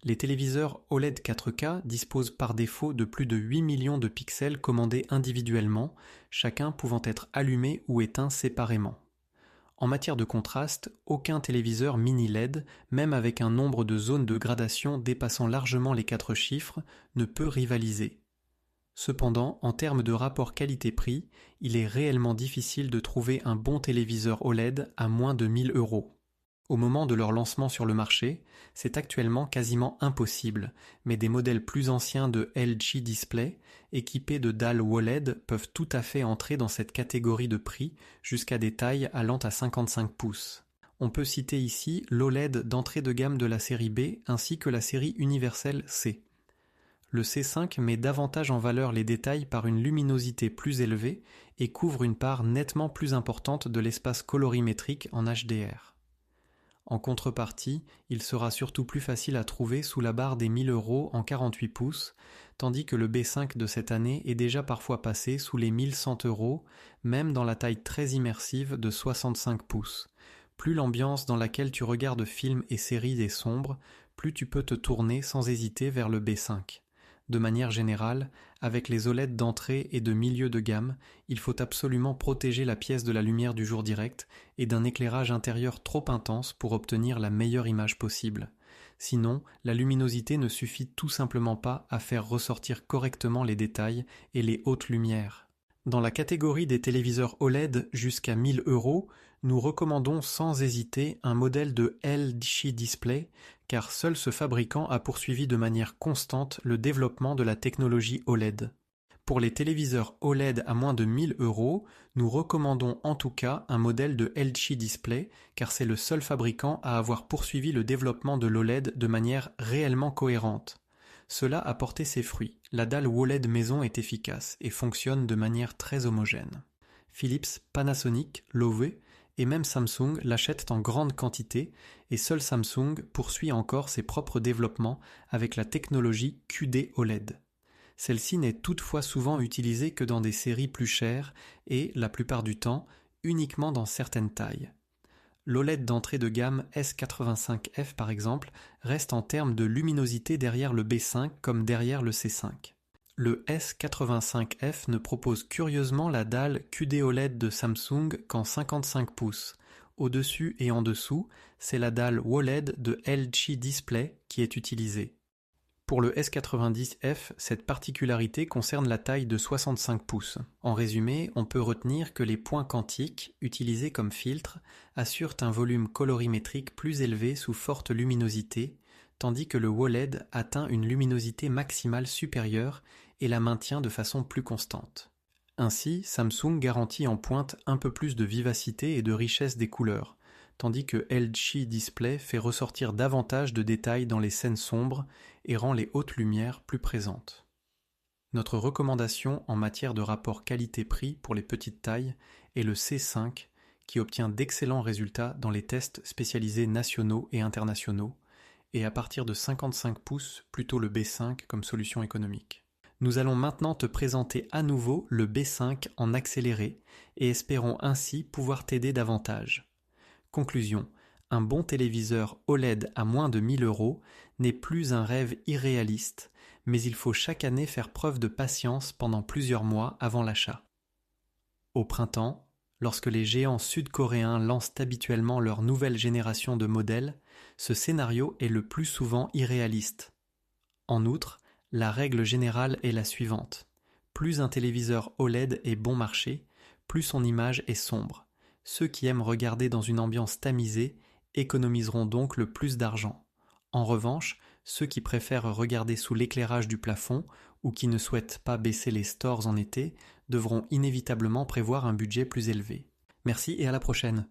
Les téléviseurs OLED 4K disposent par défaut de plus de 8 millions de pixels commandés individuellement, chacun pouvant être allumé ou éteint séparément. En matière de contraste, aucun téléviseur mini LED, même avec un nombre de zones de gradation dépassant largement les 4 chiffres, ne peut rivaliser. Cependant, en termes de rapport qualité-prix, il est réellement difficile de trouver un bon téléviseur OLED à moins de 1 000 €. Au moment de leur lancement sur le marché, c'est actuellement quasiment impossible, mais des modèles plus anciens de LG Display, équipés de dalles OLED, peuvent tout à fait entrer dans cette catégorie de prix jusqu'à des tailles allant à 55 pouces. On peut citer ici l'OLED d'entrée de gamme de la série B ainsi que la série universelle C. Le C5 met davantage en valeur les détails par une luminosité plus élevée et couvre une part nettement plus importante de l'espace colorimétrique en HDR. En contrepartie, il sera surtout plus facile à trouver sous la barre des 1 000 € en 48 pouces, tandis que le B5 de cette année est déjà parfois passé sous les 1 100 €, même dans la taille très immersive de 65 pouces. Plus l'ambiance dans laquelle tu regardes films et séries est sombre, plus tu peux te tourner sans hésiter vers le B5. De manière générale, avec les OLED d'entrée et de milieu de gamme, il faut absolument protéger la pièce de la lumière du jour direct et d'un éclairage intérieur trop intense pour obtenir la meilleure image possible. Sinon, la luminosité ne suffit tout simplement pas à faire ressortir correctement les détails et les hautes lumières. Dans la catégorie des téléviseurs OLED jusqu'à 1 000 €, nous recommandons sans hésiter un modèle de LG Display, car seul ce fabricant a poursuivi de manière constante le développement de la technologie OLED. Pour les téléviseurs OLED à moins de 1 000 €, nous recommandons en tout cas un modèle de LG Display, car c'est le seul fabricant à avoir poursuivi le développement de l'OLED de manière réellement cohérente. Cela a porté ses fruits. La dalle OLED maison est efficace et fonctionne de manière très homogène. Philips, Panasonic, Loewe et même Samsung l'achètent en grande quantité et seul Samsung poursuit encore ses propres développements avec la technologie QD OLED. Celle-ci n'est toutefois souvent utilisée que dans des séries plus chères et, la plupart du temps, uniquement dans certaines tailles. L'OLED d'entrée de gamme S85F par exemple reste en termes de luminosité derrière le B5 comme derrière le C5. Le S85F ne propose curieusement la dalle QD OLED de Samsung qu'en 55 pouces. Au-dessus et en dessous, c'est la dalle OLED de LG Display qui est utilisée. Pour le S90F, cette particularité concerne la taille de 65 pouces. En résumé, on peut retenir que les points quantiques, utilisés comme filtres, assurent un volume colorimétrique plus élevé sous forte luminosité, tandis que le OLED atteint une luminosité maximale supérieure et la maintient de façon plus constante. Ainsi, Samsung garantit en pointe un peu plus de vivacité et de richesse des couleurs, tandis que LG Display fait ressortir davantage de détails dans les scènes sombres et rend les hautes lumières plus présentes. Notre recommandation en matière de rapport qualité-prix pour les petites tailles est le C5, qui obtient d'excellents résultats dans les tests spécialisés nationaux et internationaux, et à partir de 55 pouces, plutôt le B5 comme solution économique. Nous allons maintenant te présenter à nouveau le B5 en accéléré et espérons ainsi pouvoir t'aider davantage. Conclusion, un bon téléviseur OLED à moins de 1 000 € n'est plus un rêve irréaliste, mais il faut chaque année faire preuve de patience pendant plusieurs mois avant l'achat. Au printemps, lorsque les géants sud-coréens lancent habituellement leur nouvelle génération de modèles, ce scénario est le plus souvent irréaliste. En outre, la règle générale est la suivante. Plus un téléviseur OLED est bon marché, plus son image est sombre. Ceux qui aiment regarder dans une ambiance tamisée économiseront donc le plus d'argent. En revanche, ceux qui préfèrent regarder sous l'éclairage du plafond ou qui ne souhaitent pas baisser les stores en été devront inévitablement prévoir un budget plus élevé. Merci et à la prochaine.